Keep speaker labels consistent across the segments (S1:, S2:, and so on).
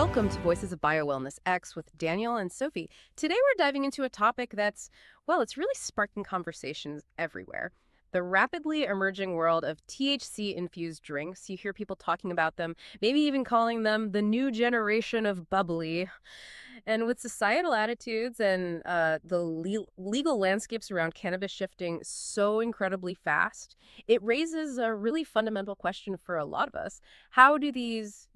S1: Welcome to Voices of BioWellnessX with Daniel and Sophie. Today we're diving into a topic that's, well, it's really sparking conversations everywhere. The rapidly emerging world of THC-infused drinks. You hear people talking about them, maybe even calling them the new generation of bubbly. And with societal attitudes and the legal landscapes around cannabis shifting so incredibly fast, it raises a really fundamental question for a lot of us. How do these,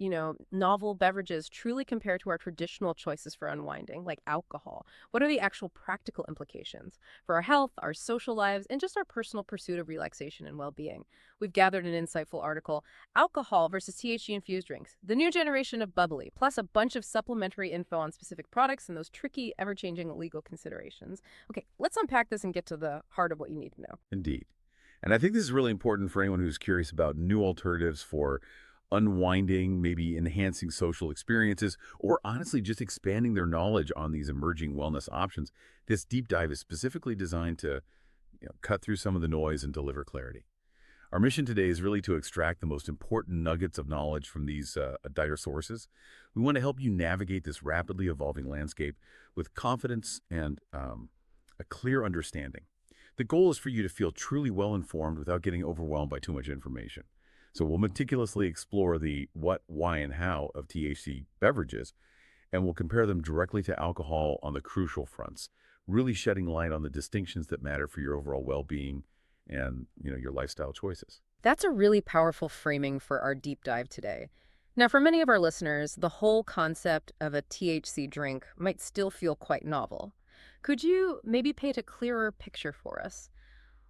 S1: novel beverages truly compare to our traditional choices for unwinding, like alcohol? What are the actual practical implications for our health, our social lives, and just our personal pursuit of relaxation and well-being? We've gathered an insightful article, Alcohol versus THC-Infused Drinks, the new generation of bubbly, plus a bunch of supplementary info on specific products and those tricky, ever-changing legal considerations. Okay, let's unpack this and get to the heart of what you need to know.
S2: Indeed. And I think this is really important for anyone who's curious about new alternatives for unwinding, maybe enhancing social experiences, or honestly just expanding their knowledge on these emerging wellness options. This deep dive is specifically designed to cut through some of the noise and deliver clarity. Our mission today is really to extract the most important nuggets of knowledge from these dire sources. We want to help you navigate this rapidly evolving landscape with confidence and a clear understanding. The goal is for you to feel truly well-informed without getting overwhelmed by too much information. So we'll meticulously explore the what, why, and how of THC beverages, and we'll compare them directly to alcohol on the crucial fronts, really shedding light on the distinctions that matter for your overall well-being and your lifestyle choices.
S1: That's a really powerful framing for our deep dive today. Now, for many of our listeners, the whole concept of a THC drink might still feel quite novel. Could you maybe paint a clearer picture for us?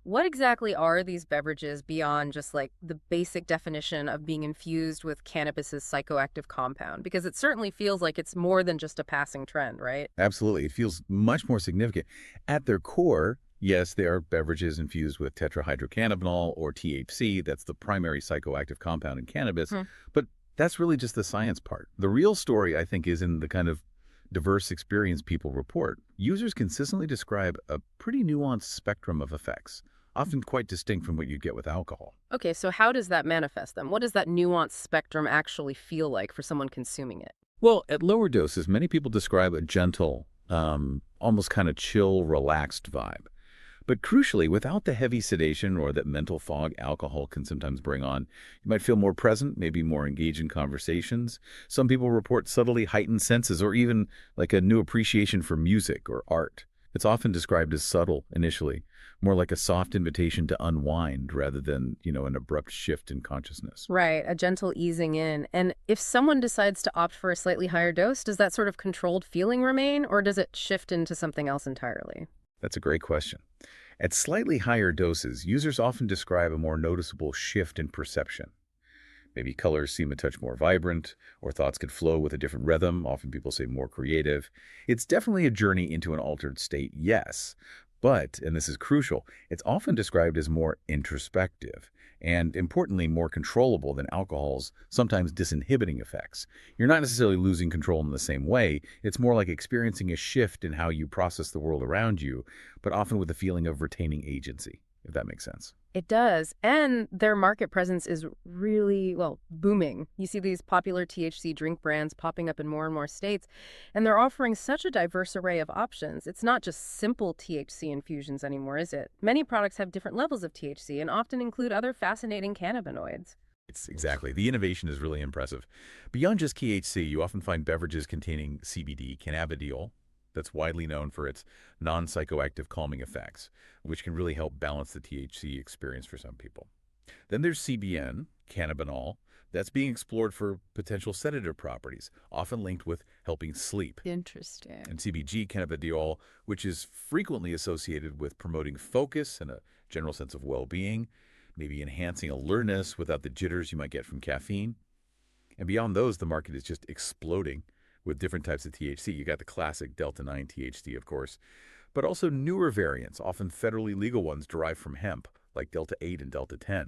S1: What exactly are these beverages beyond just like the basic definition of being infused with cannabis's psychoactive compound? Because it certainly feels like it's more than just a passing trend, right?
S2: Absolutely. It feels much more significant. At their core, yes, they are beverages infused with tetrahydrocannabinol or THC. That's the primary psychoactive compound in cannabis. But that's really just the science part. The real story, I think, is in the kind of diverse experience people report. Users consistently describe a pretty nuanced spectrum of effects, often quite distinct from what you get with alcohol.
S1: Okay, so how does that manifest then? What does that nuanced spectrum actually feel like for someone consuming it?
S2: Well, at lower doses, many people describe a gentle, almost kind of chill, relaxed vibe. But crucially, without the heavy sedation or that mental fog alcohol can sometimes bring on, you might feel more present, maybe more engaged in conversations. Some people report subtly heightened senses or even like a new appreciation for music or art. It's often described as subtle initially, more like a soft invitation to unwind rather than, an abrupt shift in consciousness.
S1: Right, a gentle easing in. And if someone decides to opt for a slightly higher dose, does that sort of controlled feeling remain, or does it shift into something else entirely?
S2: That's a great question. At slightly higher doses, users often describe a more noticeable shift in perception. Maybe colors seem a touch more vibrant, or thoughts could flow with a different rhythm. Often people say more creative. It's definitely a journey into an altered state, yes. But, and this is crucial, it's often described as more introspective and, importantly, more controllable than alcohol's sometimes disinhibiting effects. You're not necessarily losing control in the same way. It's more like experiencing a shift in how you process the world around you, but often with a feeling of retaining agency, if that makes sense.
S1: It does. And their market presence is really, well, booming. You see these popular THC drink brands popping up in more and more states, and they're offering such a diverse array of options. It's not just simple THC infusions anymore, is it? Many products have different levels of THC and often include other fascinating cannabinoids.
S2: It's exactly. The innovation is really impressive. Beyond just THC, you often find beverages containing CBD, cannabidiol, that's widely known for its non-psychoactive calming effects, which can really help balance the THC experience for some people. Then there's CBN, cannabinol, that's being explored for potential sedative properties, often linked with helping sleep.
S1: Interesting.
S2: And CBG, cannabidiol, which is frequently associated with promoting focus and a general sense of well-being, maybe enhancing alertness without the jitters you might get from caffeine. And beyond those, the market is just exploding with different types of THC. You got the classic Delta-9 THC, of course, but also newer variants, often federally legal ones derived from hemp, like Delta-8 and Delta-10,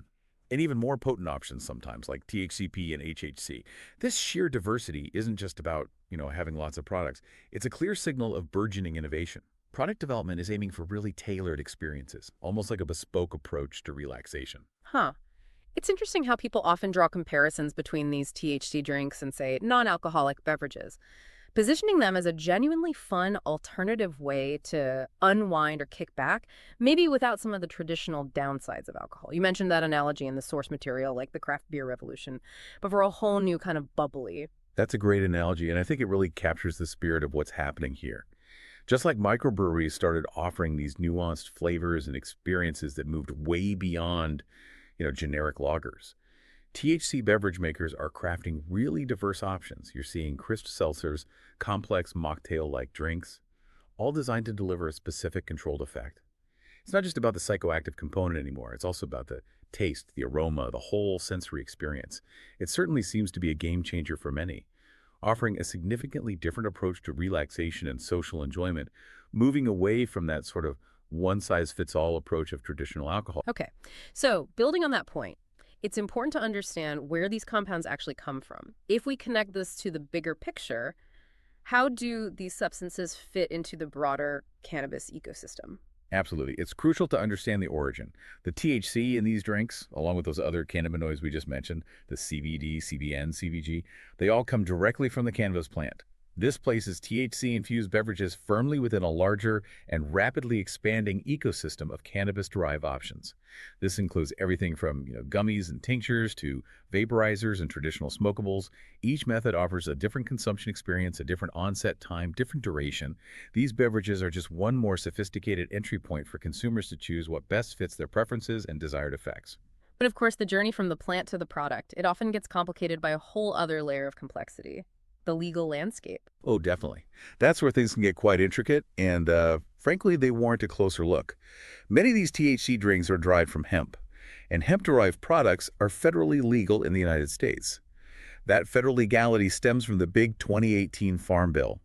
S2: and even more potent options sometimes, like THCP and HHC. This sheer diversity isn't just about, having lots of products. It's a clear signal of burgeoning innovation. Product development is aiming for really tailored experiences, almost like a bespoke approach to relaxation.
S1: Huh. It's interesting how people often draw comparisons between these THC drinks and, say, non-alcoholic beverages, positioning them as a genuinely fun alternative way to unwind or kick back, maybe without some of the traditional downsides of alcohol. You mentioned that analogy in the source material, like the craft beer revolution, but for a whole new kind of bubbly.
S2: That's a great analogy, and I think it really captures the spirit of what's happening here. Just like microbreweries started offering these nuanced flavors and experiences that moved way beyond, generic lagers. THC beverage makers are crafting really diverse options. You're seeing crisp seltzers, complex mocktail-like drinks, all designed to deliver a specific controlled effect. It's not just about the psychoactive component anymore. It's also about the taste, the aroma, the whole sensory experience. It certainly seems to be a game changer for many, offering a significantly different approach to relaxation and social enjoyment, moving away from that sort of one-size-fits-all approach of traditional alcohol.
S1: Okay, so building on that point, it's important to understand where these compounds actually come from. If we connect this to the bigger picture, how do these substances fit into the broader cannabis ecosystem?
S2: Absolutely. It's crucial to understand the origin. The THC in these drinks, along with those other cannabinoids we just mentioned, the CBD, CBN, CBG, they all come directly from the cannabis plant. This places THC-infused beverages firmly within a larger and rapidly expanding ecosystem of cannabis-derived options. This includes everything from gummies and tinctures to vaporizers and traditional smokables. Each method offers a different consumption experience, a different onset time, different duration. These beverages are just one more sophisticated entry point for consumers to choose what best fits their preferences and desired effects.
S1: But of course, the journey from the plant to the product, it often gets complicated by a whole other layer of complexity, the legal landscape.
S2: Oh, definitely. That's where things can get quite intricate, and frankly, they warrant a closer look. Many of these THC drinks are derived from hemp, and hemp-derived products are federally legal in the United States. That federal legality stems from the big 2018 Farm Bill.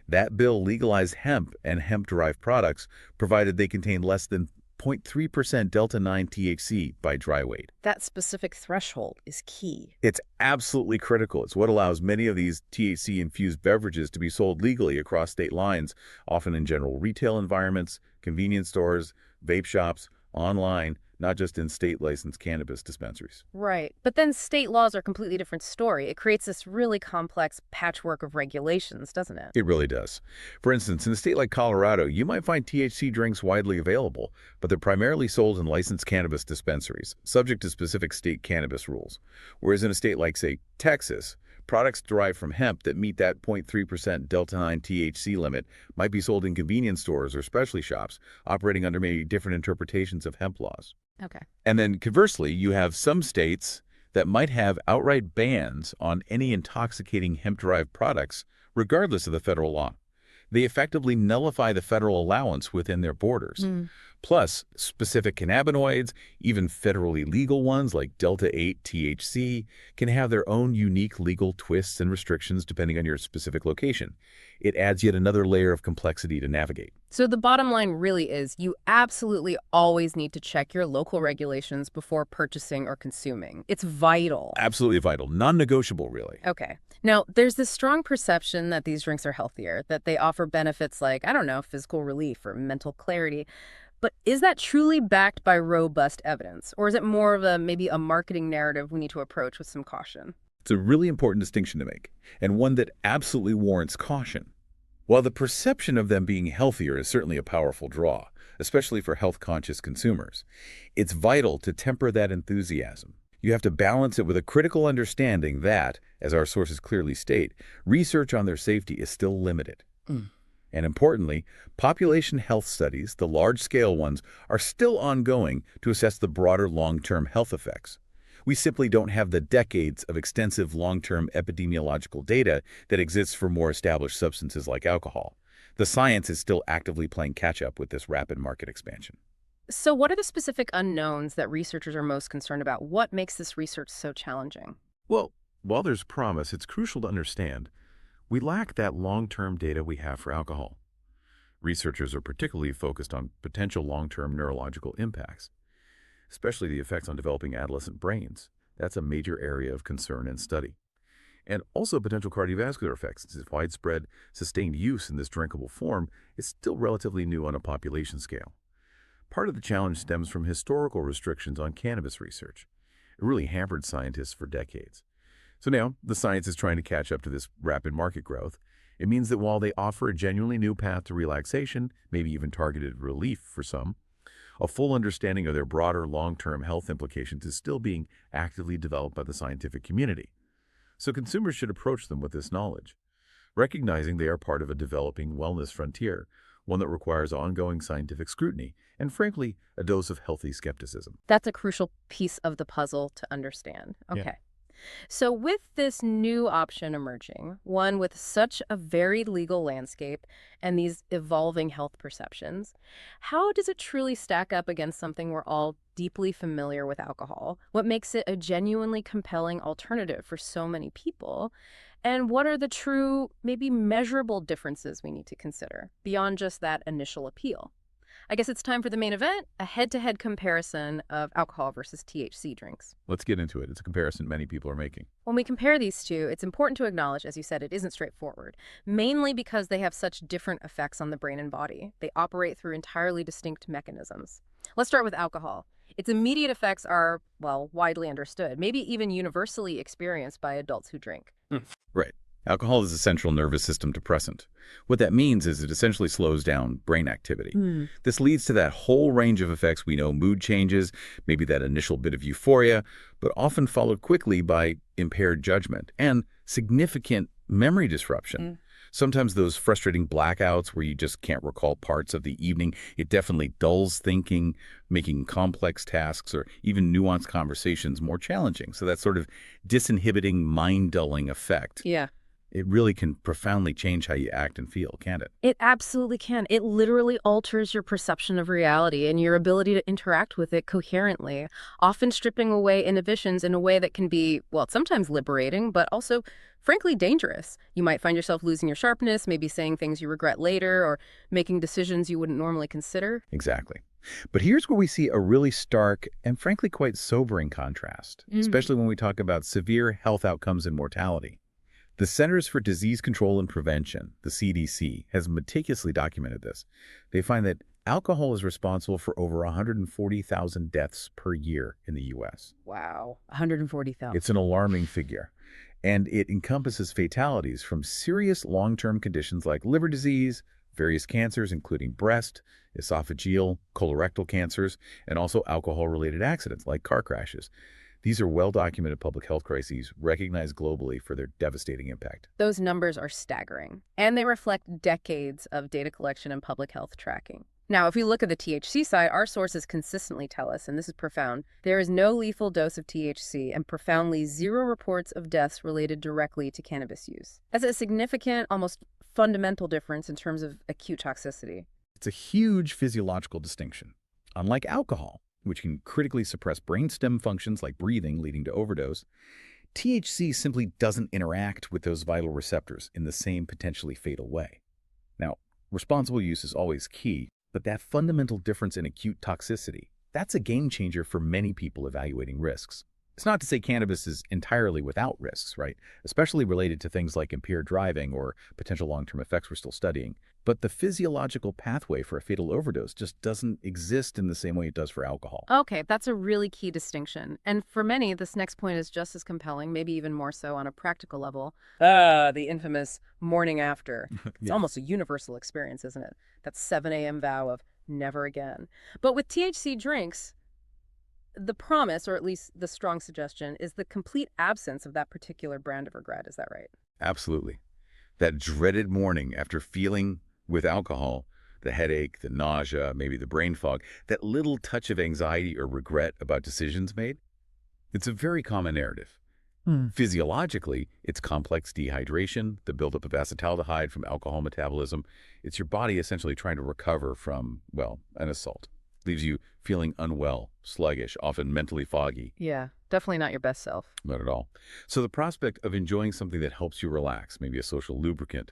S2: That bill legalized hemp and hemp-derived products, provided they contain less than 0.3% Delta-9 THC by dry weight.
S1: That specific threshold is key.
S2: It's absolutely critical. It's what allows many of these THC-infused beverages to be sold legally across state lines, often in general retail environments, convenience stores, vape shops, online, not just in state-licensed cannabis dispensaries.
S1: Right. But then state laws are a completely different story. It creates this really complex patchwork of regulations, doesn't it?
S2: It really does. For instance, in a state like Colorado, you might find THC drinks widely available, but they're primarily sold in licensed cannabis dispensaries, subject to specific state cannabis rules. Whereas in a state like, say, Texas, products derived from hemp that meet that 0.3% Delta-9 THC limit might be sold in convenience stores or specialty shops, operating under many different interpretations of hemp laws.
S1: Okay.
S2: And then conversely, you have some states that might have outright bans on any intoxicating hemp-derived products, regardless of the federal law. They effectively nullify the federal allowance within their borders. Plus, specific cannabinoids, even federally legal ones like Delta-8 THC, can have their own unique legal twists and restrictions depending on your specific location. It adds yet another layer of complexity to navigate.
S1: So the bottom line really is you absolutely always need to check your local regulations before purchasing or consuming. It's vital.
S2: Absolutely vital. Non-negotiable, really.
S1: Okay. Now, there's this strong perception that these drinks are healthier, that they offer benefits like, I don't know, physical relief or mental clarity. But is that truly backed by robust evidence? Or is it more of maybe a marketing narrative we need to approach with some caution?
S2: It's a really important distinction to make, and one that absolutely warrants caution. While the perception of them being healthier is certainly a powerful draw, especially for health-conscious consumers, it's vital to temper that enthusiasm. You have to balance it with a critical understanding that, as our sources clearly state, research on their safety is still limited. And importantly, population health studies, the large-scale ones, are still ongoing to assess the broader long-term health effects. We simply don't have the decades of extensive long-term epidemiological data that exists for more established substances like alcohol. The science is still actively playing catch-up with this rapid market expansion.
S1: So what are the specific unknowns that researchers are most concerned about? What makes this research so challenging?
S2: Well, while there's promise, it's crucial to understand we lack that long-term data we have for alcohol. Researchers are particularly focused on potential long-term neurological impacts, especially the effects on developing adolescent brains. That's a major area of concern and study. And also potential cardiovascular effects, since widespread, sustained use in this drinkable form is still relatively new on a population scale. Part of the challenge stems from historical restrictions on cannabis research. It really hampered scientists for decades. So now, the science is trying to catch up to this rapid market growth. It means that while they offer a genuinely new path to relaxation, maybe even targeted relief for some, a full understanding of their broader long-term health implications is still being actively developed by the scientific community. So consumers should approach them with this knowledge, recognizing they are part of a developing wellness frontier, one that requires ongoing scientific scrutiny and, frankly, a dose of healthy skepticism.
S1: That's a crucial piece of the puzzle to understand. Okay. So with this new option emerging, one with such a varied legal landscape and these evolving health perceptions, how does it truly stack up against something we're all deeply familiar with, alcohol? What makes it a genuinely compelling alternative for so many people? And what are the true, maybe measurable differences we need to consider beyond just that initial appeal? I guess it's time for the main event, a head-to-head comparison of alcohol versus THC drinks.
S2: Let's get into it. It's a comparison many people are making.
S1: When we compare these two, it's important to acknowledge, as you said, it isn't straightforward, mainly because they have such different effects on the brain and body. They operate through entirely distinct mechanisms. Let's start with alcohol. Its immediate effects are, well, widely understood, maybe even universally experienced by adults who drink.
S2: Right. Alcohol is a central nervous system depressant. What that means is it essentially slows down brain activity. This leads to that whole range of effects we know: mood changes, maybe that initial bit of euphoria, but often followed quickly by impaired judgment and significant memory disruption. Sometimes those frustrating blackouts where you just can't recall parts of the evening. It definitely dulls thinking, making complex tasks or even nuanced conversations more challenging. So that sort of disinhibiting, mind-dulling effect.
S1: Yeah.
S2: It really can profoundly change how you act and feel, can't it?
S1: It absolutely can. It literally alters your perception of reality and your ability to interact with it coherently, often stripping away inhibitions in a way that can be, well, sometimes liberating, but also, frankly, dangerous. You might find yourself losing your sharpness, maybe saying things you regret later, or making decisions you wouldn't normally consider.
S2: Exactly. But here's where we see a really stark and frankly quite sobering contrast, especially when we talk about severe health outcomes and mortality. The Centers for Disease Control and Prevention, the CDC, has meticulously documented this. They find that alcohol is responsible for over 140,000 deaths per year in the U.S.
S1: Wow, 140,000.
S2: It's an alarming figure, and it encompasses fatalities from serious long-term conditions like liver disease, various cancers, including breast, esophageal, colorectal cancers, and also alcohol-related accidents like car crashes. These are well-documented public health crises recognized globally for their devastating impact.
S1: Those numbers are staggering, and they reflect decades of data collection and public health tracking. Now, if we look at the THC side, our sources consistently tell us, and this is profound, there is no lethal dose of THC and profoundly zero reports of deaths related directly to cannabis use. That's a significant, almost fundamental difference in terms of acute toxicity.
S2: It's a huge physiological distinction. Unlike alcohol, which can critically suppress brainstem functions like breathing, leading to overdose, THC simply doesn't interact with those vital receptors in the same potentially fatal way. Now, responsible use is always key, but that fundamental difference in acute toxicity, that's a game changer for many people evaluating risks. It's not to say cannabis is entirely without risks, right? Especially related to things like impaired driving or potential long-term effects we're still studying. But the physiological pathway for a fatal overdose just doesn't exist in the same way it does for alcohol.
S1: Okay, that's a really key distinction. And for many, this next point is just as compelling, maybe even more so on a practical level. The infamous morning after. It's almost a universal experience, isn't it? That 7 a.m. vow of never again. But with THC drinks, the promise, or at least the strong suggestion, is the complete absence of that particular brand of regret. Is that right?
S2: Absolutely. That dreaded morning after feeling with alcohol, the headache, the nausea, maybe the brain fog, that little touch of anxiety or regret about decisions made, it's a very common narrative. Physiologically, it's complex dehydration, the buildup of acetaldehyde from alcohol metabolism. It's your body essentially trying to recover from, well, an assault. Leaves you feeling unwell, sluggish, often mentally foggy.
S1: Yeah, definitely not your best self.
S2: Not at all. So the prospect of enjoying something that helps you relax, maybe a social lubricant,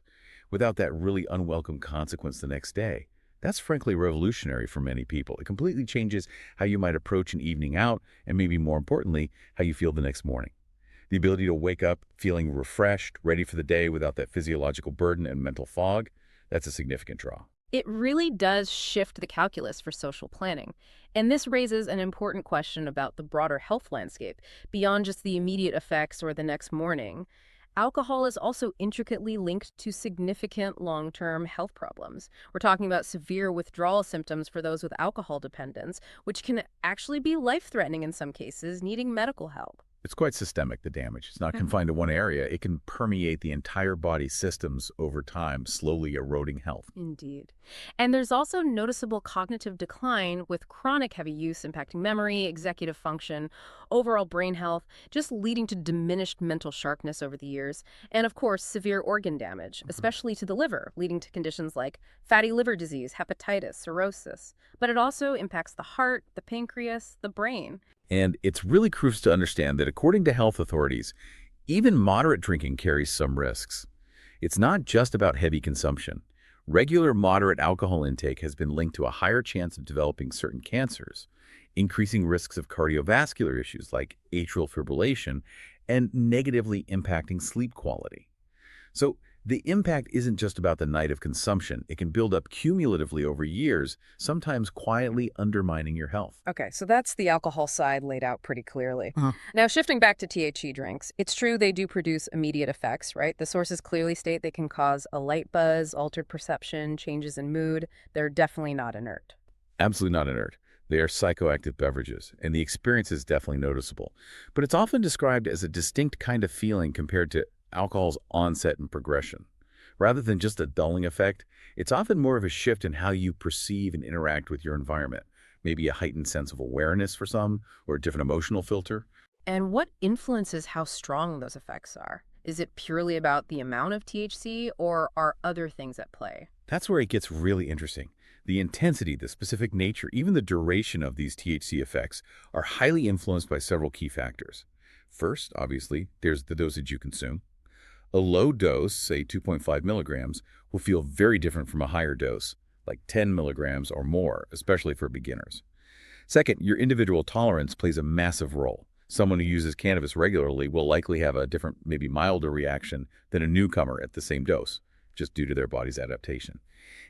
S2: without that really unwelcome consequence the next day, that's frankly revolutionary for many people. It completely changes how you might approach an evening out, and maybe more importantly, how you feel the next morning. The ability to wake up feeling refreshed, ready for the day without that physiological burden and mental fog, that's a significant draw.
S1: It really does shift the calculus for social planning. And this raises an important question about the broader health landscape, beyond just the immediate effects or the next morning. Alcohol is also intricately linked to significant long-term health problems. We're talking about severe withdrawal symptoms for those with alcohol dependence, which can actually be life-threatening in some cases, needing medical help.
S2: It's quite systemic, the damage. It's not confined to one area. It can permeate the entire body's systems over time, slowly eroding health.
S1: Indeed. And there's also noticeable cognitive decline with chronic heavy use impacting memory, executive function, overall brain health, just leading to diminished mental sharpness over the years. And of course, severe organ damage, especially to the liver, leading to conditions like fatty liver disease, hepatitis, cirrhosis. But it also impacts the heart, the pancreas, the brain.
S2: And it's really crucial to understand that according to health authorities, even moderate drinking carries some risks. It's not just about heavy consumption. Regular moderate alcohol intake has been linked to a higher chance of developing certain cancers, increasing risks of cardiovascular issues like atrial fibrillation, and negatively impacting sleep quality. So the impact isn't just about the night of consumption. It can build up cumulatively over years, sometimes quietly undermining your health.
S1: Okay, so that's the alcohol side laid out pretty clearly. Now, shifting back to THC drinks, it's true they do produce immediate effects, right? The sources clearly state they can cause a light buzz, altered perception, changes in mood. They're definitely not inert.
S2: Absolutely not inert. They are psychoactive beverages, and the experience is definitely noticeable. But it's often described as a distinct kind of feeling compared to alcohol's onset and progression. Rather than just a dulling effect, it's often more of a shift in how you perceive and interact with your environment. Maybe a heightened sense of awareness for some, or a different emotional filter.
S1: And what influences how strong those effects are? Is it purely about the amount of THC, or are other things at play?
S2: That's where it gets really interesting. The intensity, the specific nature, even the duration of these THC effects are highly influenced by several key factors. First, obviously, there's the dosage you consume. A low dose, say 2.5 milligrams, will feel very different from a higher dose, like 10 milligrams or more, especially for beginners. Second, your individual tolerance plays a massive role. Someone who uses cannabis regularly will likely have a different, maybe milder reaction than a newcomer at the same dose, just due to their body's adaptation.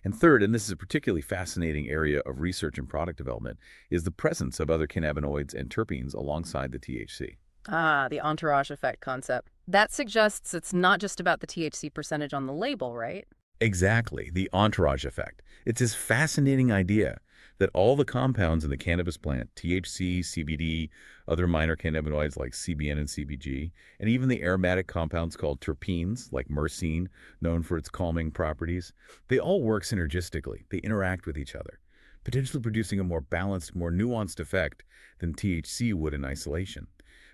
S2: And third, and this is a particularly fascinating area of research and product development, is the presence of other cannabinoids and terpenes alongside the THC.
S1: Ah, the entourage effect concept. That suggests it's not just about the THC percentage on the label, right?
S2: Exactly, the entourage effect. It's this fascinating idea that all the compounds in the cannabis plant, THC, CBD, other minor cannabinoids like CBN and CBG, and even the aromatic compounds called terpenes, like myrcene, known for its calming properties, they all work synergistically. They interact with each other, potentially producing a more balanced, more nuanced effect than THC would in isolation.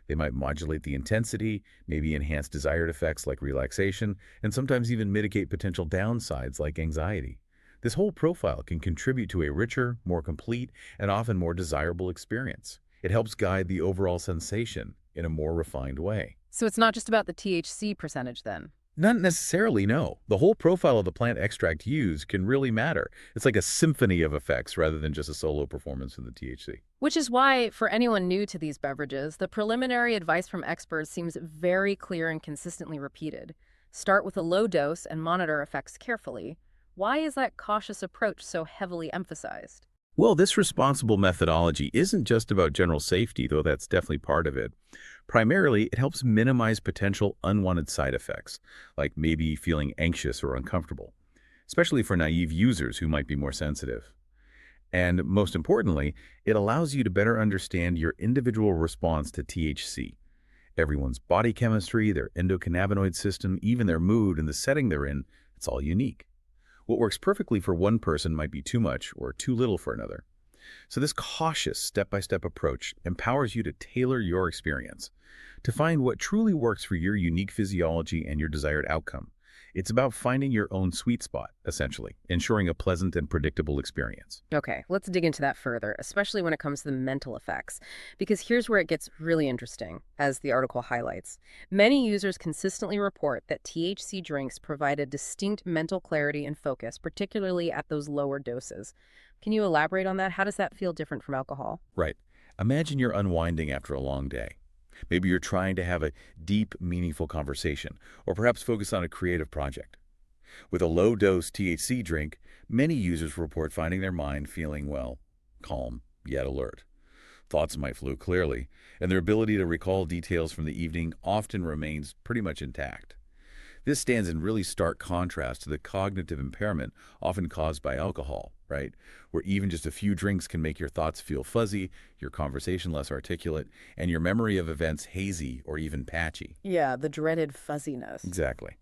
S2: They might modulate the intensity, maybe enhance desired effects like relaxation, and sometimes even mitigate potential downsides like anxiety. This whole profile can contribute to a richer, more complete, and often more desirable experience. It helps guide the overall sensation in a more refined way.
S1: So it's not just about the THC percentage then?
S2: Not necessarily, no. The whole profile of the plant extract used can really matter. It's like a symphony of effects rather than just a solo performance in the THC.
S1: Which is why, for anyone new to these beverages, the preliminary advice from experts seems very clear and consistently repeated. Start with a low dose and monitor effects carefully. Why is that cautious approach so heavily emphasized?
S2: Well, this responsible methodology isn't just about general safety, though that's definitely part of it. Primarily, it helps minimize potential unwanted side effects, like maybe feeling anxious or uncomfortable, especially for naive users who might be more sensitive. And most importantly, it allows you to better understand your individual response to THC. Everyone's body chemistry, their endocannabinoid system, even their mood and the setting they're in, it's all unique. What works perfectly for one person might be too much or too little for another. So this cautious step-by-step approach empowers you to tailor your experience, to find what truly works for your unique physiology and your desired outcome. It's about finding your own sweet spot, essentially, ensuring a pleasant and predictable experience.
S1: Okay, let's dig into that further, especially when it comes to the mental effects, because here's where it gets really interesting, as the article highlights. Many users consistently report that THC drinks provide a distinct mental clarity and focus, particularly at those lower doses. Can you elaborate on that? How does that feel different from alcohol?
S2: Right. Imagine you're unwinding after a long day. Maybe you're trying to have a deep, meaningful conversation, or perhaps focus on a creative project. With a low-dose THC drink, many users report finding their mind feeling, well, calm, yet alert. Thoughts might flow clearly, and their ability to recall details from the evening often remains pretty much intact. This stands in really stark contrast to the cognitive impairment often caused by alcohol, right? Where even just a few drinks can make your thoughts feel fuzzy, your conversation less articulate, and your memory of events hazy or even patchy.
S1: Yeah, the dreaded fuzziness.
S2: Exactly.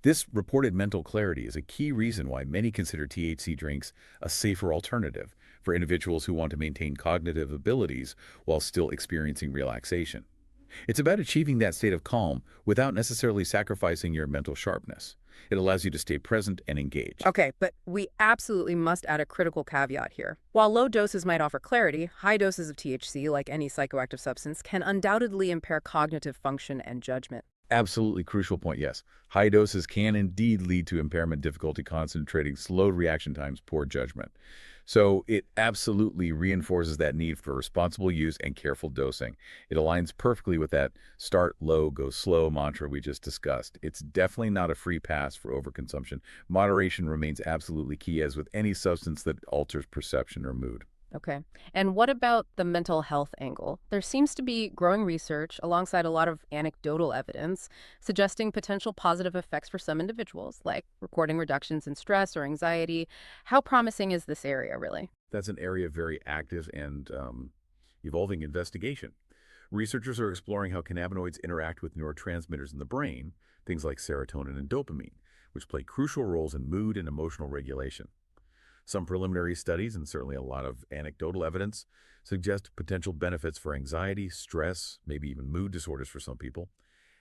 S2: This reported mental clarity is a key reason why many consider THC drinks a safer alternative for individuals who want to maintain cognitive abilities while still experiencing relaxation. It's about achieving that state of calm without necessarily sacrificing your mental sharpness. It allows you to stay present and engaged.
S1: Okay, but we absolutely must add a critical caveat here. While low doses might offer clarity, high doses of THC, like any psychoactive substance, can undoubtedly impair cognitive function and judgment.
S2: Absolutely crucial point, yes. High doses can indeed lead to impairment, difficulty concentrating, slowed reaction times, poor judgment. So it absolutely reinforces that need for responsible use and careful dosing. It aligns perfectly with that start low, go slow mantra we just discussed. It's definitely not a free pass for overconsumption. Moderation remains absolutely key, as with any substance that alters perception or mood.
S1: Okay. And what about the mental health angle? There seems to be growing research alongside a lot of anecdotal evidence suggesting potential positive effects for some individuals, like recording reductions in stress or anxiety. How promising is this area, really?
S2: That's an area of very active and evolving investigation. Researchers are exploring how cannabinoids interact with neurotransmitters in the brain, things like serotonin and dopamine, which play crucial roles in mood and emotional regulation. Some preliminary studies, and certainly a lot of anecdotal evidence, suggest potential benefits for anxiety, stress, maybe even mood disorders for some people.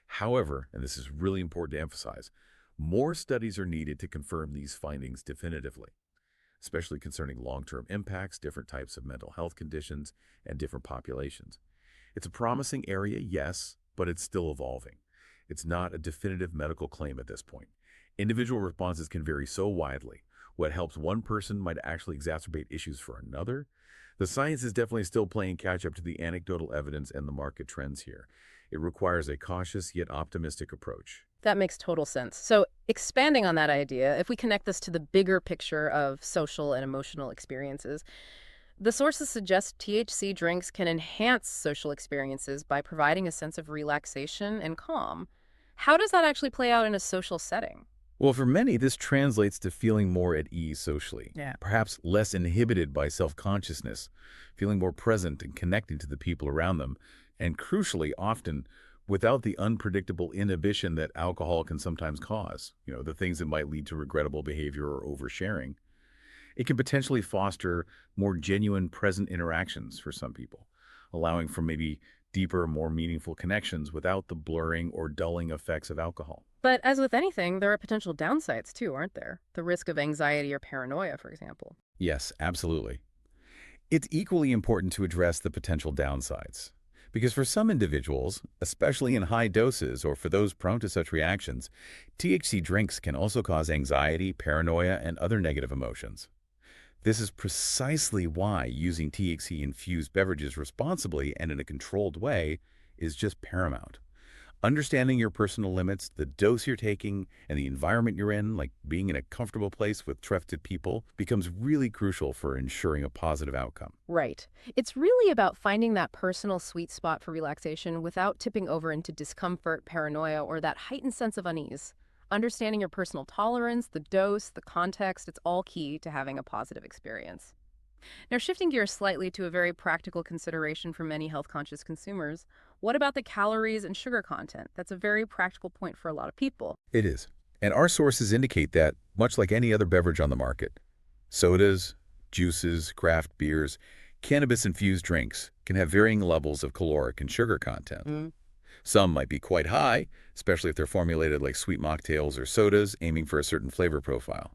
S2: However, and this is really important to emphasize, more studies are needed to confirm these findings definitively, especially concerning long-term impacts, different types of mental health conditions, and different populations. It's a promising area, yes, but it's still evolving. It's not a definitive medical claim at this point. Individual responses can vary so widely. What helps one person might actually exacerbate issues for another. The science is definitely still playing catch-up to the anecdotal evidence and the market trends here. It requires a cautious yet optimistic approach.
S1: That makes total sense. So, expanding on that idea, if we connect this to the bigger picture of social and emotional experiences, the sources suggest THC drinks can enhance social experiences by providing a sense of relaxation and calm. How does that actually play out in a social setting?
S2: Well, for many, this translates to feeling more at ease socially,
S1: Yeah.
S2: perhaps less inhibited by self-consciousness, feeling more present and connecting to the people around them, and crucially, often without the unpredictable inhibition that alcohol can sometimes cause, the things that might lead to regrettable behavior or oversharing. It can potentially foster more genuine, present interactions for some people, allowing for maybe deeper, more meaningful connections without the blurring or dulling effects of alcohol.
S1: But as with anything, there are potential downsides too, aren't there? The risk of anxiety or paranoia, for example.
S2: Yes, absolutely. It's equally important to address the potential downsides. Because for some individuals, especially in high doses or for those prone to such reactions, THC drinks can also cause anxiety, paranoia, and other negative emotions. This is precisely why using THC-infused beverages responsibly and in a controlled way is just paramount. Understanding your personal limits, the dose you're taking, and the environment you're in, like being in a comfortable place with trusted people, becomes really crucial for ensuring a positive outcome.
S1: Right. It's really about finding that personal sweet spot for relaxation without tipping over into discomfort, paranoia, or that heightened sense of unease. Understanding your personal tolerance, the dose, the context, it's all key to having a positive experience. Now, shifting gears slightly to a very practical consideration for many health-conscious consumers, what about the calories and sugar content? That's a very practical point for a lot of people.
S2: It is. And our sources indicate that, much like any other beverage on the market, sodas, juices, craft beers, cannabis-infused drinks can have varying levels of caloric and sugar content. Some might be quite high, especially if they're formulated like sweet mocktails or sodas, aiming for a certain flavor profile.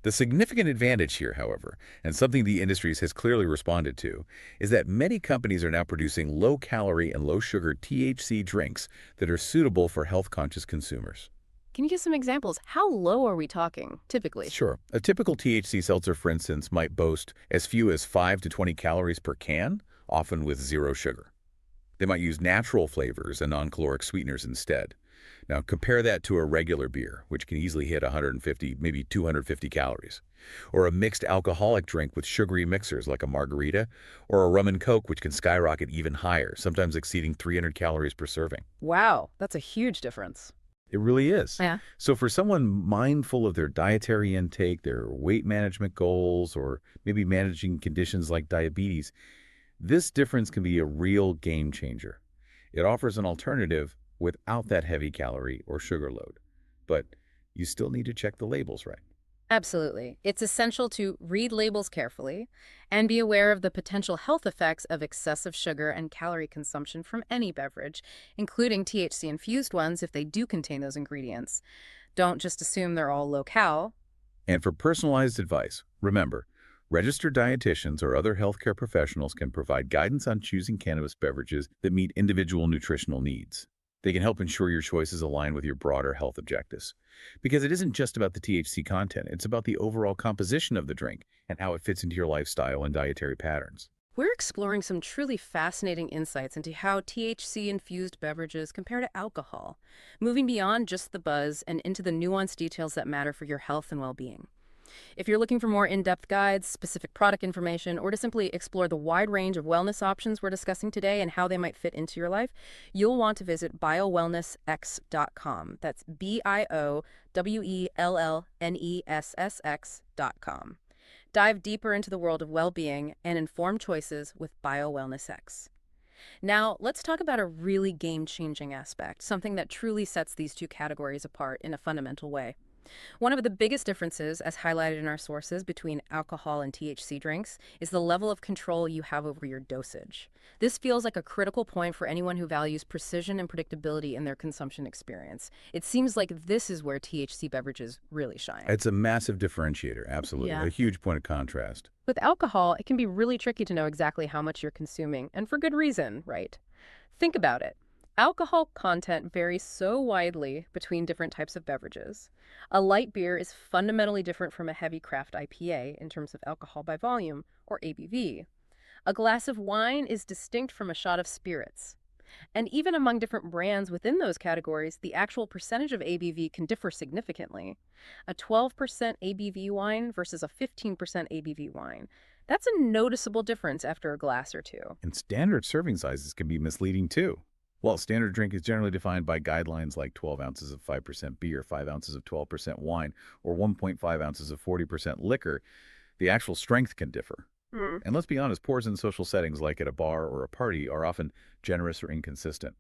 S2: The significant advantage here, however, and something the industry has clearly responded to, is that many companies are now producing low-calorie and low-sugar THC drinks that are suitable for health-conscious consumers.
S1: Can you give some examples? How low are we talking, typically?
S2: Sure. A typical THC seltzer, for instance, might boast as few as 5 to 20 calories per can, often with zero sugar. They might use natural flavors and non-caloric sweeteners instead. Now, compare that to a regular beer, which can easily hit 150, maybe 250 calories. Or a mixed alcoholic drink with sugary mixers like a margarita, or a rum and coke, which can skyrocket even higher, sometimes exceeding 300 calories per serving.
S1: Wow, that's a huge difference.
S2: It really is.
S1: Yeah.
S2: So for someone mindful of their dietary intake, their weight management goals, or maybe managing conditions like diabetes, this difference can be a real game changer. It offers an alternative without that heavy calorie or sugar load. But you still need to check the labels right.
S1: Absolutely. It's essential to read labels carefully and be aware of the potential health effects of excessive sugar and calorie consumption from any beverage, including THC-infused ones if they do contain those ingredients. Don't just assume they're all low-cal.
S2: And for personalized advice, remember, registered dietitians or other healthcare professionals can provide guidance on choosing cannabis beverages that meet individual nutritional needs. They can help ensure your choices align with your broader health objectives. Because it isn't just about the THC content, it's about the overall composition of the drink and how it fits into your lifestyle and dietary patterns.
S1: We're exploring some truly fascinating insights into how THC-infused beverages compare to alcohol, moving beyond just the buzz and into the nuanced details that matter for your health and well-being. If you're looking for more in-depth guides, specific product information, or to simply explore the wide range of wellness options we're discussing today and how they might fit into your life, you'll want to visit BioWellnessX.com. That's BioWellnessX.com. Dive deeper into the world of well-being and informed choices with BioWellnessX. Now, let's talk about a really game-changing aspect, something that truly sets these two categories apart in a fundamental way. One of the biggest differences, as highlighted in our sources, between alcohol and THC drinks is the level of control you have over your dosage. This feels like a critical point for anyone who values precision and predictability in their consumption experience. It seems like this is where THC beverages really shine.
S2: It's a massive differentiator, absolutely.
S1: Yeah.
S2: A huge point of contrast.
S1: With alcohol, it can be really tricky to know exactly how much you're consuming, and for good reason, right? Think about it. Alcohol content varies so widely between different types of beverages. A light beer is fundamentally different from a heavy craft IPA in terms of alcohol by volume, or ABV. A glass of wine is distinct from a shot of spirits. And even among different brands within those categories, the actual percentage of ABV can differ significantly. A 12% ABV wine versus a 15% ABV wine. That's a noticeable difference after a glass or two.
S2: And standard serving sizes can be misleading too. While standard drink is generally defined by guidelines like 12 ounces of 5% beer, 5 ounces of 12% wine, or 1.5 ounces of 40% liquor, the actual strength can differ. And let's be honest, pours in social settings like at a bar or a party are often generous or inconsistent.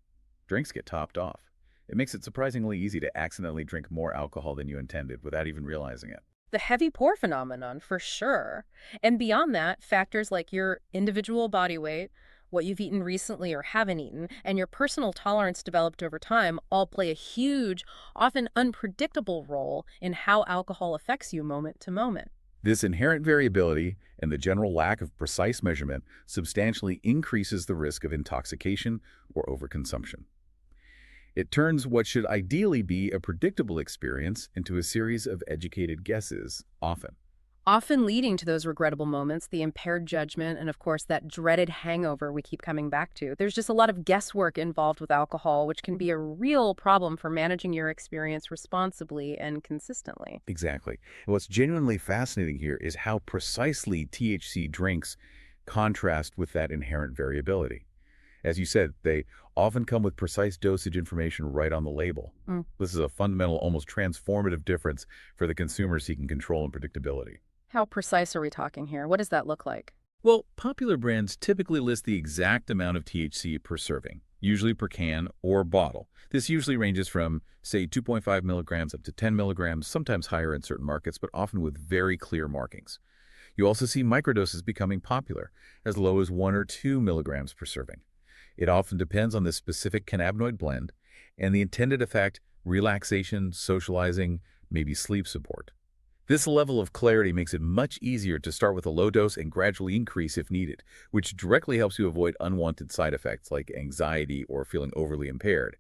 S2: Drinks get topped off. It makes it surprisingly easy to accidentally drink more alcohol than you intended without even realizing it.
S1: The heavy pour phenomenon, for sure. And beyond that, factors like your individual body weight, what you've eaten recently or haven't eaten, and your personal tolerance developed over time all play a huge, often unpredictable role in how alcohol affects you moment to moment.
S2: This inherent variability and the general lack of precise measurement substantially increases the risk of intoxication or overconsumption. It turns what should ideally be a predictable experience into a series of educated guesses,
S1: Often leading to those regrettable moments, the impaired judgment, and of course that dreaded hangover we keep coming back to. There's just a lot of guesswork involved with alcohol, which can be a real problem for managing your experience responsibly and consistently.
S2: Exactly. And what's genuinely fascinating here is how precisely THC drinks contrast with that inherent variability. As you said, they often come with precise dosage information right on the label. This is a fundamental, almost transformative difference for the consumer seeking control and predictability.
S1: How precise are we talking here? What does that look like?
S2: Well, popular brands typically list the exact amount of THC per serving, usually per can or bottle. This usually ranges from, say, 2.5 milligrams up to 10 milligrams, sometimes higher in certain markets, but often with very clear markings. You also see microdoses becoming popular, as low as 1 or 2 milligrams per serving. It often depends on the specific cannabinoid blend and the intended effect: relaxation, socializing, maybe sleep support. This level of clarity makes it much easier to start with a low dose and gradually increase if needed, which directly helps you avoid unwanted side effects like anxiety or feeling overly impaired.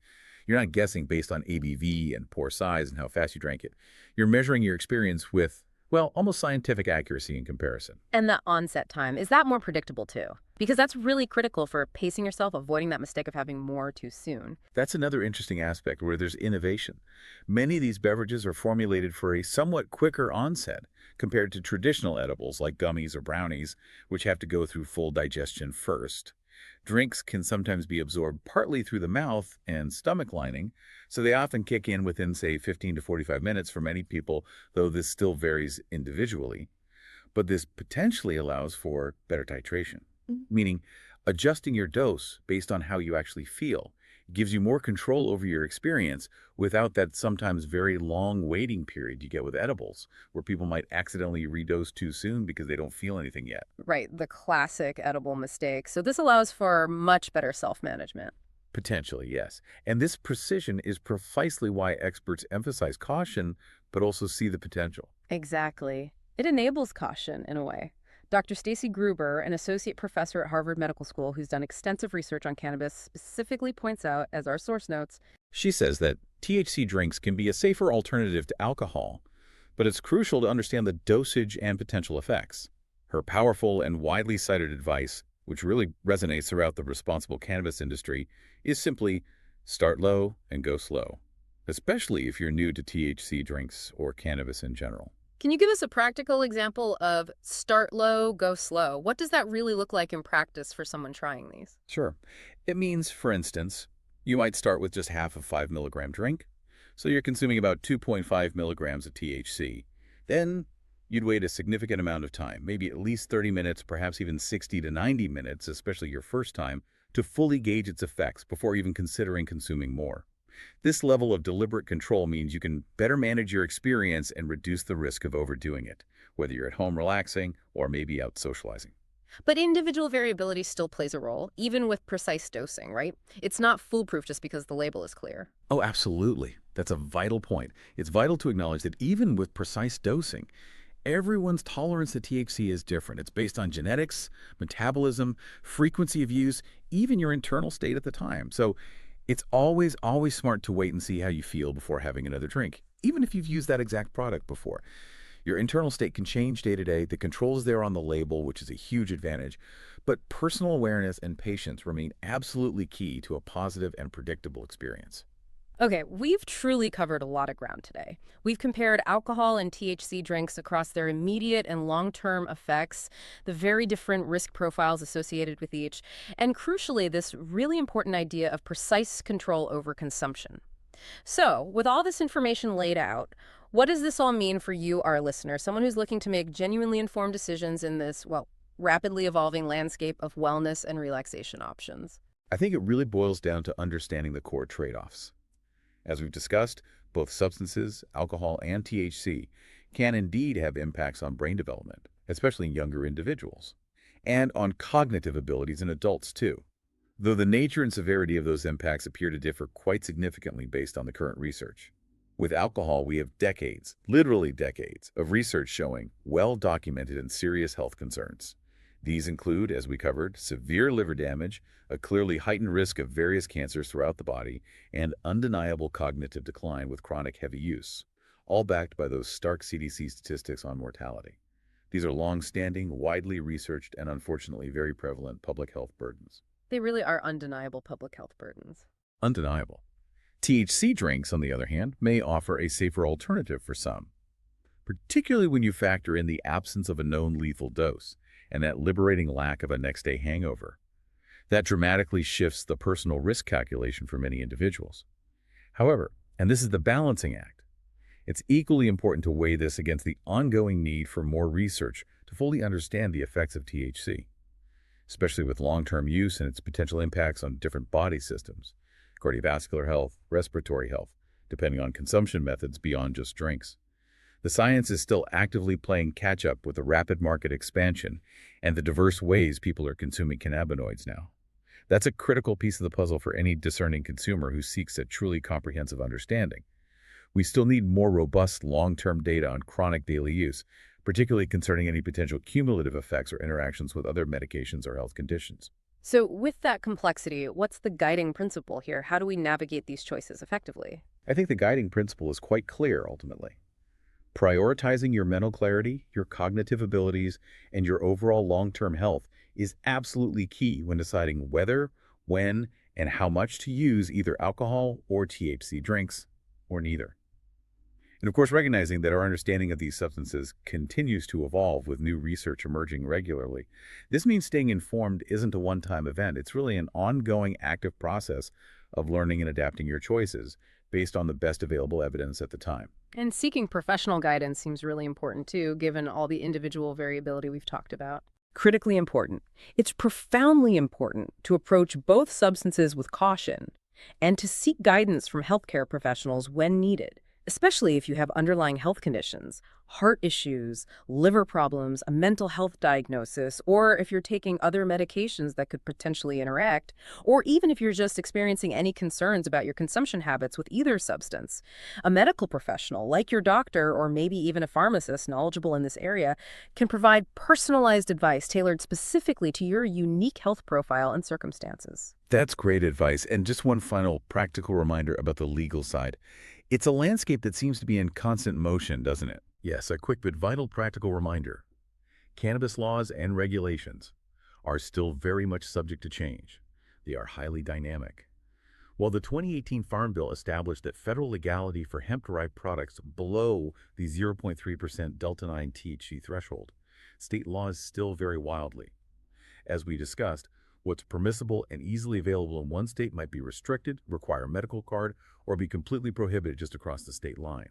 S2: You're not guessing based on ABV and pour size and how fast you drank it. You're measuring your experience with, well, almost scientific accuracy in comparison.
S1: And the onset time, is that more predictable too? Because that's really critical for pacing yourself, avoiding that mistake of having more too soon.
S2: That's another interesting aspect where there's innovation. Many of these beverages are formulated for a somewhat quicker onset compared to traditional edibles like gummies or brownies, which have to go through full digestion first. Drinks can sometimes be absorbed partly through the mouth and stomach lining, so they often kick in within, say, 15 to 45 minutes for many people, though this still varies individually. But this potentially allows for better titration, meaning adjusting your dose based on how you actually feel. It gives you more control over your experience without that sometimes very long waiting period you get with edibles, where people might accidentally redose too soon because they don't feel anything yet.
S1: Right, the classic edible mistake. So this allows for much better self-management.
S2: Potentially, yes. And this precision is precisely why experts emphasize caution, but also see the potential.
S1: Exactly. It enables caution in a way. Dr. Stacy Gruber, an associate professor at Harvard Medical School who's done extensive research on cannabis, specifically points out, as our source notes,
S2: She says that THC drinks can be a safer alternative to alcohol, but it's crucial to understand the dosage and potential effects. Her powerful and widely cited advice, which really resonates throughout the responsible cannabis industry, is simply start low and go slow, especially if you're new to THC drinks or cannabis in general.
S1: can you give us a practical example of start low, go slow? What does that really look like in practice for someone trying these?
S2: Sure. It means, for instance, you might start with just half a 5 milligram drink, so you're consuming about 2.5 milligrams of THC. Then you'd wait a significant amount of time, maybe at least 30 minutes, perhaps even 60 to 90 minutes, especially your first time, to fully gauge its effects before even considering consuming more. This level of deliberate control means you can better manage your experience and reduce the risk of overdoing it, whether you're at home relaxing or maybe out socializing.
S1: But individual variability still plays a role, even with precise dosing, right? It's not foolproof just because the label is clear.
S2: Oh, absolutely. That's a vital point. It's vital to acknowledge that even with precise dosing, everyone's tolerance to THC is different. It's based on genetics, metabolism, frequency of use, even your internal state at the time. So it's always smart to wait and see how you feel before having another drink, even if you've used that exact product before. Your internal state can change day to day. The control is there on the label, which is a huge advantage. But personal awareness and patience remain absolutely key to a positive and predictable experience.
S1: Okay, we've truly covered a lot of ground today. We've compared alcohol and THC drinks across their immediate and long-term effects, the very different risk profiles associated with each, and crucially, this really important idea of precise control over consumption. So, with all this information laid out, what does this all mean for you, our listener, someone who's looking to make genuinely informed decisions in this, well, rapidly evolving landscape of wellness and relaxation options?
S2: I think it really boils down to understanding the core trade-offs. As we've discussed, both substances, alcohol and THC, can indeed have impacts on brain development, especially in younger individuals, and on cognitive abilities in adults too, though the nature and severity of those impacts appear to differ quite significantly based on the current research. With alcohol, we have decades, literally decades, of research showing well-documented and serious health concerns. These include, as we covered, severe liver damage, a clearly heightened risk of various cancers throughout the body, and undeniable cognitive decline with chronic heavy use, all backed by those stark CDC statistics on mortality. These are long-standing, widely researched, and unfortunately very prevalent public health burdens.
S1: They really are undeniable public health burdens.
S2: Undeniable. THC drinks, on the other hand, may offer a safer alternative for some, particularly when you factor in the absence of a known lethal dose and that liberating lack of a next-day hangover. That dramatically shifts the personal risk calculation for many individuals. However, and this is the balancing act, it's equally important to weigh this against the ongoing need for more research to fully understand the effects of THC, especially with long-term use and its potential impacts on different body systems, cardiovascular health, respiratory health, depending on consumption methods beyond just drinks. The science is still actively playing catch-up with the rapid market expansion and the diverse ways people are consuming cannabinoids now. That's a critical piece of the puzzle for any discerning consumer who seeks a truly comprehensive understanding. We still need more robust long-term data on chronic daily use, particularly concerning any potential cumulative effects or interactions with other medications or health conditions.
S1: So with that complexity, what's the guiding principle here? How do we navigate these choices effectively?
S2: I think the guiding principle is quite clear, ultimately. Prioritizing your mental clarity, your cognitive abilities, and your overall long-term health is absolutely key when deciding whether, when, and how much to use either alcohol or THC drinks, or neither. And of course, recognizing that our understanding of these substances continues to evolve with new research emerging regularly. This means staying informed isn't a one-time event. It's really an ongoing, active process of learning and adapting your choices based on the best available evidence at the time.
S1: And seeking professional guidance seems really important too, given all the individual variability we've talked about. Critically important. It's profoundly important to approach both substances with caution and to seek guidance from healthcare professionals when needed, especially if you have underlying health conditions, heart issues, liver problems, a mental health diagnosis, or if you're taking other medications that could potentially interact, or even if you're just experiencing any concerns about your consumption habits with either substance. A medical professional, like your doctor or maybe even a pharmacist knowledgeable in this area, can provide personalized advice tailored specifically to your unique health profile and circumstances.
S2: That's great advice. And just one final practical reminder about the legal side. It's a landscape that seems to be in constant motion, doesn't it? Yes, a quick but vital practical reminder. Cannabis laws and regulations are still very much subject to change. They are highly dynamic. While the 2018 Farm Bill established that federal legality for hemp-derived products below the 0.3% Delta-9 THC threshold, state laws still vary wildly. As we discussed, what's permissible and easily available in one state might be restricted, require a medical card, or be completely prohibited just across the state line.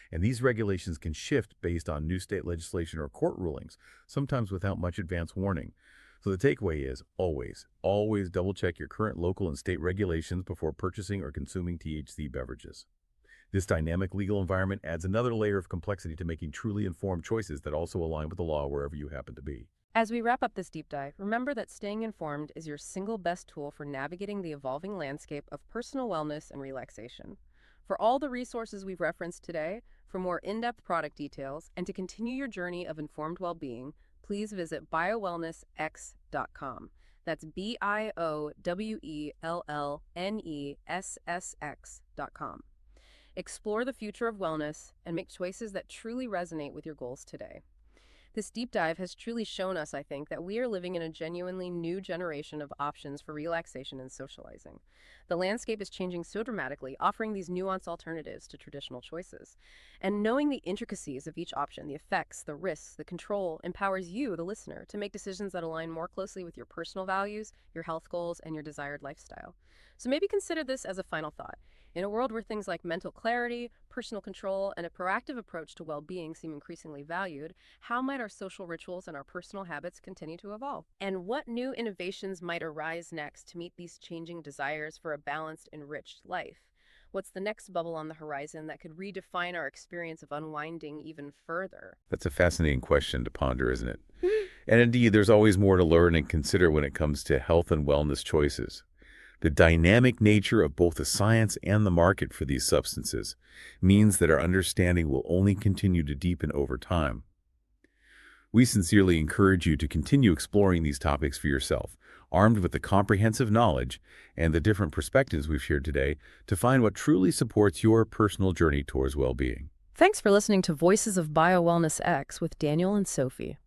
S2: And these regulations can shift based on new state legislation or court rulings, sometimes without much advance warning. So the takeaway is always double-check your current local and state regulations before purchasing or consuming THC beverages. This dynamic legal environment adds another layer of complexity to making truly informed choices that also align with the law wherever you happen to be.
S1: As we wrap up this deep dive, remember that staying informed is your single best tool for navigating the evolving landscape of personal wellness and relaxation. For all the resources we've referenced today, for more in-depth product details, and to continue your journey of informed well-being, please visit BioWellnessX.com. That's BioWellnessX.com. Explore the future of wellness and make choices that truly resonate with your goals today. This deep dive has truly shown us, I think, that we are living in a genuinely new generation of options for relaxation and socializing. The landscape is changing so dramatically, offering these nuanced alternatives to traditional choices. And knowing the intricacies of each option, the effects, the risks, the control, empowers you, the listener, to make decisions that align more closely with your personal values, your health goals, and your desired lifestyle. So maybe consider this as a final thought. In a world where things like mental clarity, personal control, and a proactive approach to well-being seem increasingly valued, how might our social rituals and our personal habits continue to evolve? And what new innovations might arise next to meet these changing desires for a balanced, enriched life? What's the next bubble on the horizon that could redefine our experience of unwinding even further?
S2: That's a fascinating question to ponder, isn't it? And indeed, there's always more to learn and consider when it comes to health and wellness choices. The dynamic nature of both the science and the market for these substances means that our understanding will only continue to deepen over time. We sincerely encourage you to continue exploring these topics for yourself, armed with the comprehensive knowledge and the different perspectives we've shared today to find what truly supports your personal journey towards well-being.
S1: Thanks for listening to Voices of BioWellnessX with Daniel and Sophie.